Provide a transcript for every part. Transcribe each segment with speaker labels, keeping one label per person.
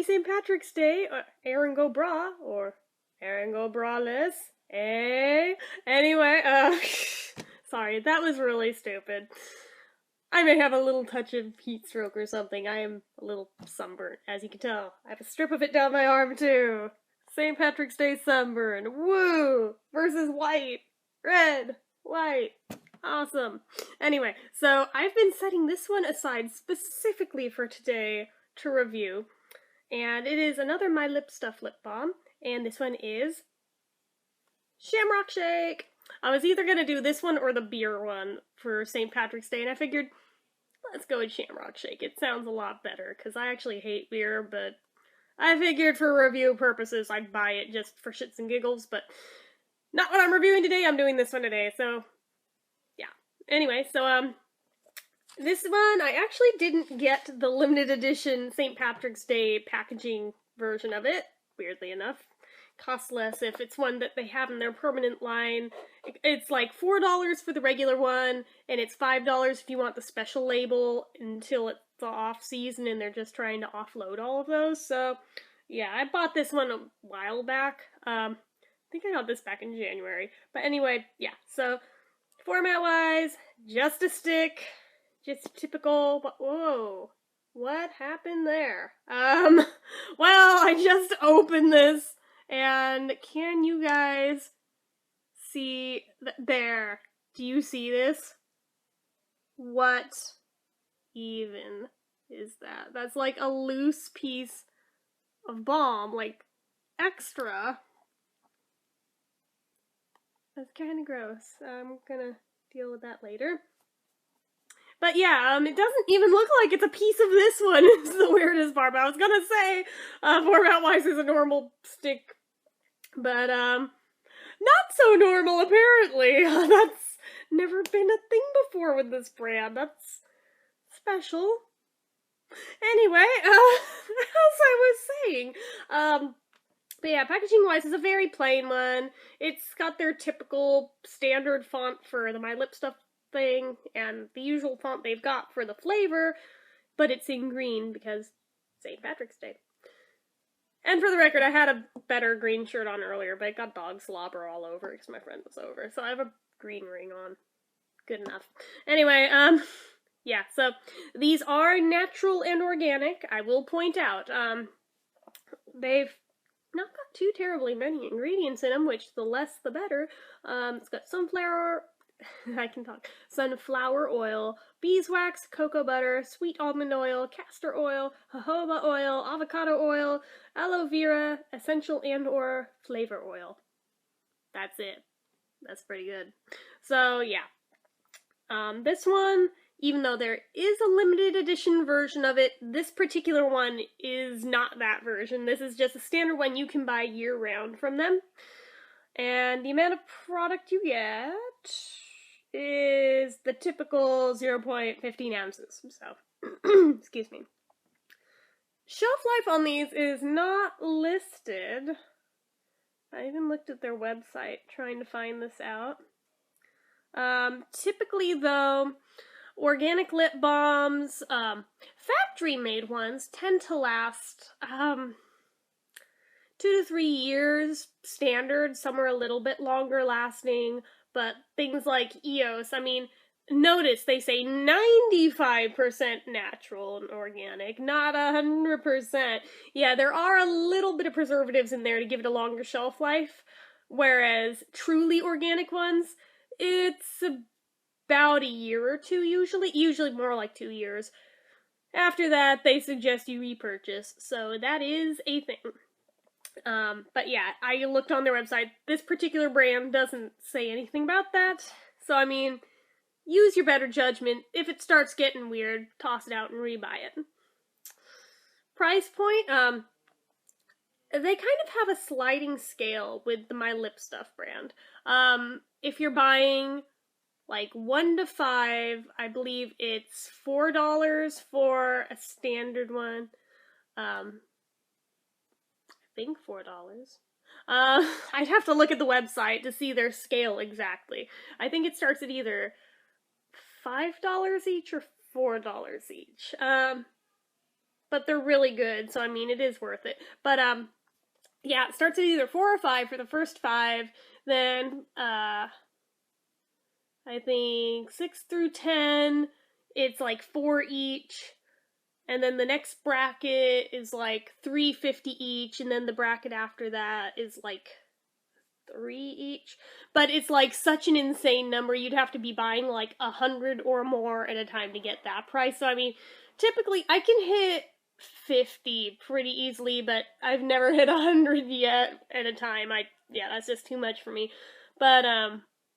Speaker 1: Happy St. Patrick's Day, Aaron Go Bra, or Aaron Go Braless, eh? Anyway, sorry, that was really stupid. I may have a little touch of heat stroke or something. I am a little sunburnt, as you can tell. I have a strip of it down my arm, too. St. Patrick's Day sunburn. Woo! Versus white. Red. White. Awesome. Anyway, so I've been setting this one aside specifically for today to review. And it is another My Lip Stuff lip balm. And this one is Shamrock Shake. I was either going to do this one or the beer one for St. Patrick's Day, and I figured, let's go with Shamrock Shake. It sounds a lot better, because I actually hate beer, but I figured for review purposes I'd buy it just for shits and giggles, but not what I'm reviewing today. I'm doing this one today, so yeah. Anyway, so this one, I actually didn't get the limited edition St. Patrick's Day packaging version of it, weirdly enough. Costs less if it's one that they have in their permanent line. It's like $4 for the regular one, and it's $5 if you want the special label until it's the off season and they're just trying to offload all of those. So yeah, I bought this one a while back. I think I got this back in January. But anyway, yeah, so format wise, just a stick, just typical, but whoa, what happened there? Well, I just opened this. And can you guys see there? Do you see this? What even is that? That's like a loose piece of balm, like extra. That's kind of gross. I'm gonna deal with that later. But yeah, it doesn't even look like it's a piece of this one. It's the weirdest part. But I was gonna say, format-wise, is a normal stick. But, not so normal, apparently. That's never been a thing before with this brand. That's special. Anyway, as I was saying, but yeah, packaging-wise, it's a very plain one. It's got their typical standard font for the My Lip Stuff thing, and the usual font they've got for the flavor, but it's in green because St. Patrick's Day. And for the record, I had a better green shirt on earlier, but it got dog slobber all over because my friend was over, so I have a green ring on. Good enough. Anyway, yeah, so these are natural and organic, I will point out. They've not got too terribly many ingredients in them, which the less the better. It's got sunflower oil, beeswax, cocoa butter, sweet almond oil, castor oil, jojoba oil, avocado oil, aloe vera, essential and/or flavor oil. That's it. That's pretty good. So yeah, this one, even though there is a limited edition version of it, this particular one is not that version. This is just a standard one you can buy year-round from them. And the amount of product you get is the typical 0.15 ounces, so, excuse me. Shelf life on these is not listed. I even looked at their website trying to find this out. Typically, though, organic lip balms, factory-made ones tend to last, 2 to 3 years, standard. Some are a little bit longer lasting. But things like EOS, I mean, notice they say 95% natural and organic, not 100%. Yeah, there are a little bit of preservatives in there to give it a longer shelf life, whereas truly organic ones, it's about a year or two usually more like 2 years. After that, they suggest you repurchase, so that is a thing. But yeah, I looked on their website. This particular brand doesn't say anything about that. So, I mean, use your better judgment. If it starts getting weird, toss it out and rebuy it. Price point, they kind of have a sliding scale with the My Lip Stuff brand. If you're buying like 1 to 5, I believe it's $4 for a standard one. I think $4. I'd have to look at the website to see their scale exactly. I think it starts at either $5 each or $4 each. but they're really good, so I mean, it is worth it. But, yeah, it starts at either 4 or 5 for the first 5, then, I think 6 through 10, it's like 4 each, and then the next bracket is like $3.50 each, and then the bracket after that is like 3 each. But it's like such an insane number, you'd have to be buying like 100 or more at a time to get that price. So I mean, typically I can hit 50 pretty easily, but I've never hit 100 yet at a time. Yeah, that's just too much for me. But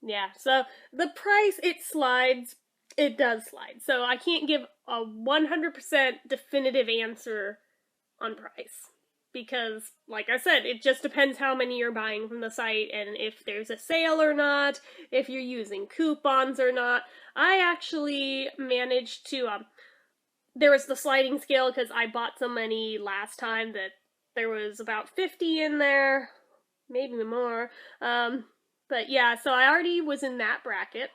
Speaker 1: yeah, so the price, it slides. It does slide. So I can't give a 100% definitive answer on price. Because, like I said, it just depends how many you're buying from the site and if there's a sale or not, if you're using coupons or not. I actually managed to, there was the sliding scale because I bought so many last time that there was about 50 in there, maybe more. But yeah, so I already was in that bracket.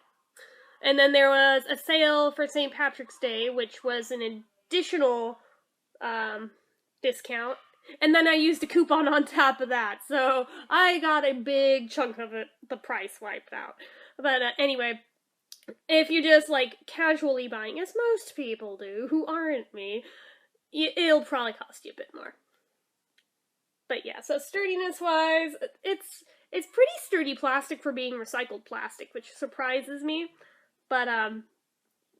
Speaker 1: And then there was a sale for St. Patrick's Day, which was an additional discount. And then I used a coupon on top of that. So I got a big chunk of it, the price wiped out. But anyway, if you're just like casually buying, as most people do, who aren't me, it'll probably cost you a bit more. But yeah, so sturdiness wise, it's pretty sturdy plastic for being recycled plastic, which surprises me. But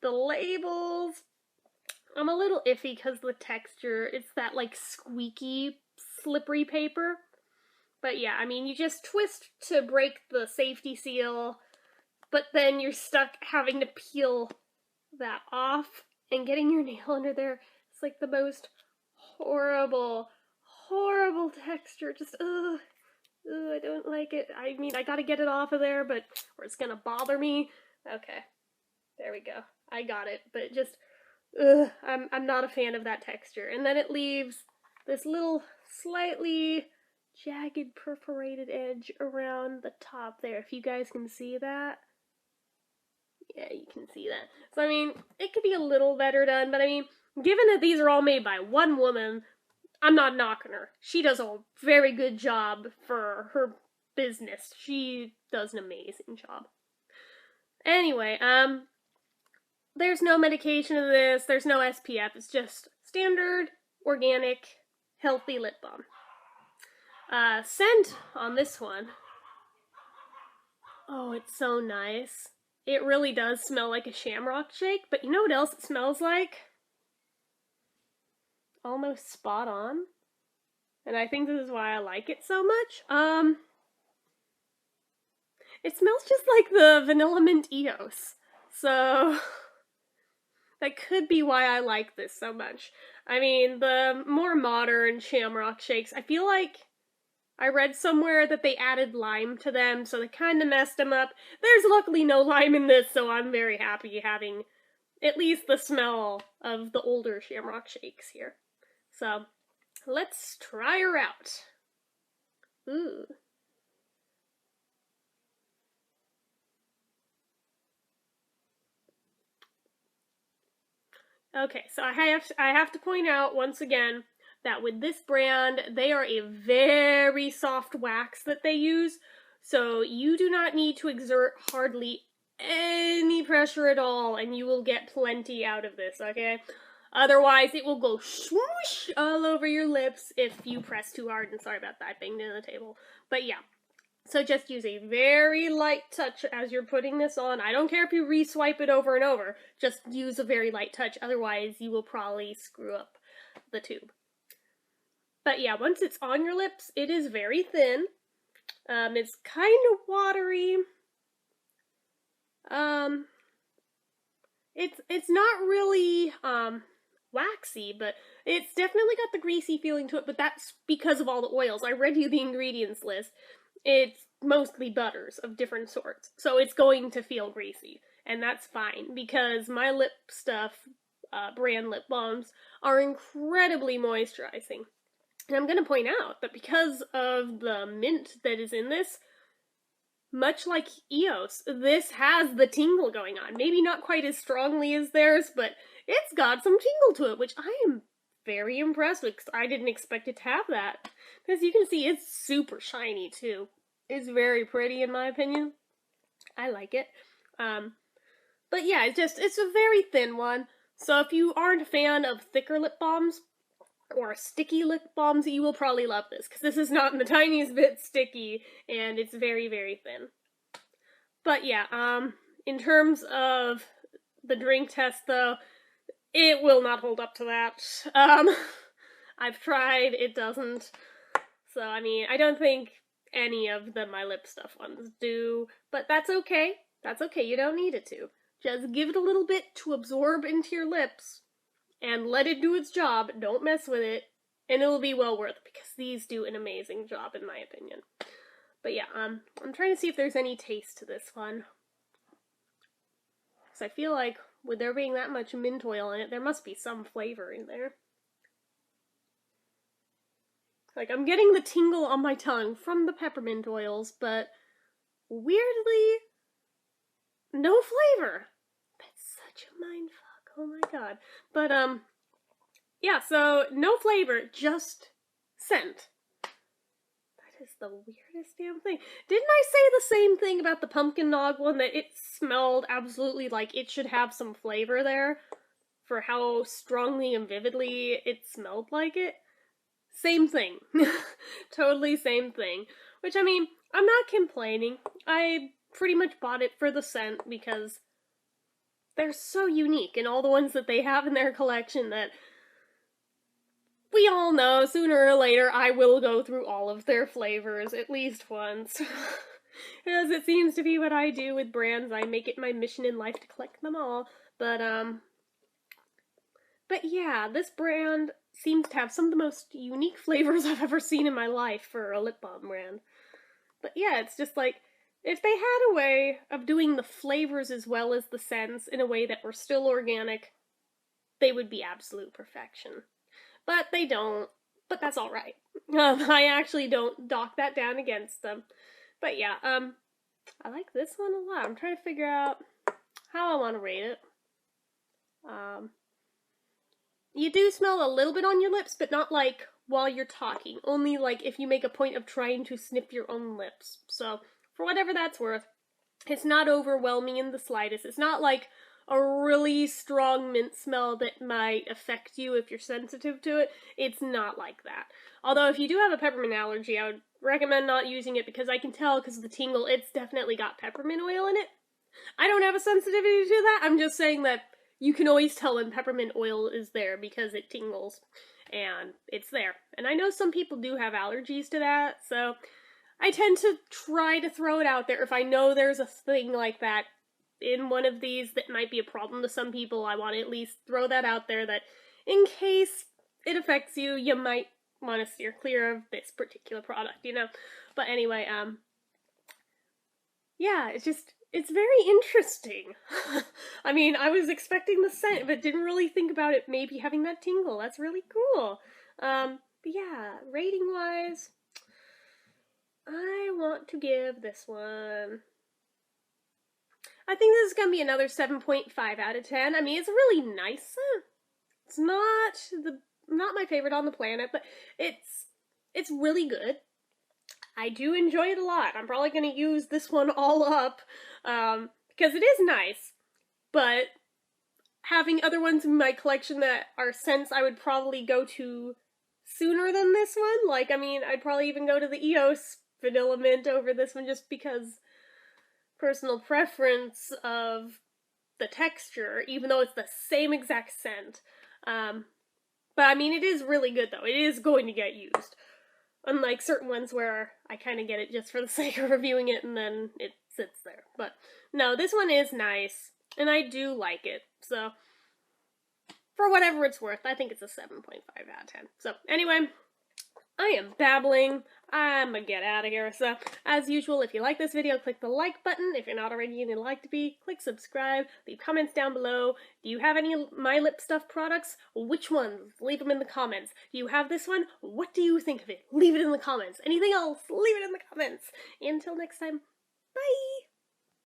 Speaker 1: the labels, I'm a little iffy because the texture, it's that like squeaky, slippery paper. But yeah, I mean, you just twist to break the safety seal, but then you're stuck having to peel that off and getting your nail under there. It's like the most horrible, horrible texture. Just, ugh, I don't like it. I mean, I gotta get it off of there, but, or it's gonna bother me. Okay, there we go. I got it, but just, ugh, I'm not a fan of that texture. And then it leaves this little slightly jagged perforated edge around the top there. If you guys can see that. Yeah, you can see that. So, I mean, it could be a little better done, but I mean, given that these are all made by one woman, I'm not knocking her. She does a very good job for her business. She does an amazing job. Anyway, there's no medication of this, there's no SPF, it's just standard, organic, healthy lip balm. Scent on this one. Oh, it's so nice. It really does smell like a Shamrock Shake, but you know what else it smells like? Almost spot on. And I think this is why I like it so much. It smells just like the Vanilla Mint Eos. So that could be why I like this so much. I mean, the more modern Shamrock Shakes, I feel like I read somewhere that they added lime to them, so they kind of messed them up. There's luckily no lime in this, so I'm very happy having at least the smell of the older Shamrock Shakes here. So, let's try her out. Ooh. Okay, so I have to point out once again that with this brand, they are a very soft wax that they use, so you do not need to exert hardly any pressure at all, and you will get plenty out of this, okay? Otherwise, it will go swoosh all over your lips if you press too hard, and sorry about that, I banged into the table. But yeah, so just use a very light touch as you're putting this on. I don't care if you re-swipe it over and over, just use a very light touch, otherwise you will probably screw up the tube. But yeah, once it's on your lips, it is very thin. It's kind of watery. It's not really, waxy, but it's definitely got the greasy feeling to it, but that's because of all the oils. I read you the ingredients list. It's mostly butters of different sorts, so it's going to feel greasy, and that's fine, because my lip stuff, brand lip balms, are incredibly moisturizing. And I'm going to point out that because of the mint that is in this, much like Eos, this has the tingle going on. Maybe not quite as strongly as theirs, but it's got some tingle to it, which I am very impressed with, because I didn't expect it to have that. As you can see, it's super shiny too. It's very pretty in my opinion. I like it. But yeah, it's a very thin one. So if you aren't a fan of thicker lip balms or sticky lip balms, you will probably love this, because this is not in the tiniest bit sticky, and it's very, very thin. But yeah, in terms of the drink test though, it will not hold up to that. I've tried, it doesn't. So, I mean, I don't think any of the My Lip Stuff ones do, but that's okay. That's okay, you don't need it to. Just give it a little bit to absorb into your lips, and let it do its job. Don't mess with it, and it'll be well worth it, because these do an amazing job, in my opinion. But yeah, I'm trying to see if there's any taste to this one. Because I feel like, with there being that much mint oil in it, there must be some flavor in there. Like, I'm getting the tingle on my tongue from the peppermint oils, but weirdly, no flavor. That's such a mindfuck. Oh my god. But, yeah, so no flavor, just scent. That is the weirdest damn thing. Didn't I say the same thing about the pumpkin nog one, that it smelled absolutely like it should have some flavor there for how strongly and vividly it smelled like it? Same thing. Totally same thing. Which, I mean, I'm not complaining. I pretty much bought it for the scent because they're so unique, and all the ones that they have in their collection that we all know sooner or later I will go through all of their flavors at least once. As it seems to be what I do with brands. I make it my mission in life to collect them all. But yeah, this brand seems to have some of the most unique flavors I've ever seen in my life for a lip balm brand. But yeah, it's just like, if they had a way of doing the flavors as well as the scents in a way that were still organic, they would be absolute perfection. But they don't, but that's alright. I actually don't dock that down against them. But yeah, I like this one a lot. I'm trying to figure out how I want to rate it. You do smell a little bit on your lips, but not like while you're talking. Only like if you make a point of trying to sniff your own lips. So, for whatever that's worth, it's not overwhelming in the slightest. It's not like a really strong mint smell that might affect you if you're sensitive to it. It's not like that. Although if you do have a peppermint allergy, I would recommend not using it, because I can tell because of the tingle, it's definitely got peppermint oil in it. I don't have a sensitivity to that. I'm just saying that you can always tell when peppermint oil is there because it tingles, and it's there. And I know some people do have allergies to that, so I tend to try to throw it out there. If I know there's a thing like that in one of these that might be a problem to some people, I want to at least throw that out there, that in case it affects you, you might want to steer clear of this particular product, you know? But anyway, yeah, it's very interesting. I mean, I was expecting the scent, but didn't really think about it maybe having that tingle. That's really cool. But yeah, rating-wise, I want to give this one, I think this is going to be another 7.5 out of 10. I mean, it's a really nice scent. It's not my favorite on the planet, but it's really good. I do enjoy it a lot. I'm probably going to use this one all up, because it is nice, but having other ones in my collection that are scents I would probably go to sooner than this one, like, I mean, I'd probably even go to the EOS Vanilla Mint over this one just because personal preference of the texture, even though it's the same exact scent. But I mean, it is really good though. It is going to get used. Unlike certain ones where I kind of get it just for the sake of reviewing it and then it sits there. But no, this one is nice, and I do like it. So, for whatever it's worth, I think it's a 7.5 out of 10. So, anyway, I am babbling. I'm gonna get out of here. So, as usual, if you like this video, click the like button. If you're not already and you'd like to be, click subscribe. Leave comments down below. Do you have any My Lip Stuff products? Which ones? Leave them in the comments. Do you have this one? What do you think of it? Leave it in the comments. Anything else? Leave it in the comments. Until next time, bye!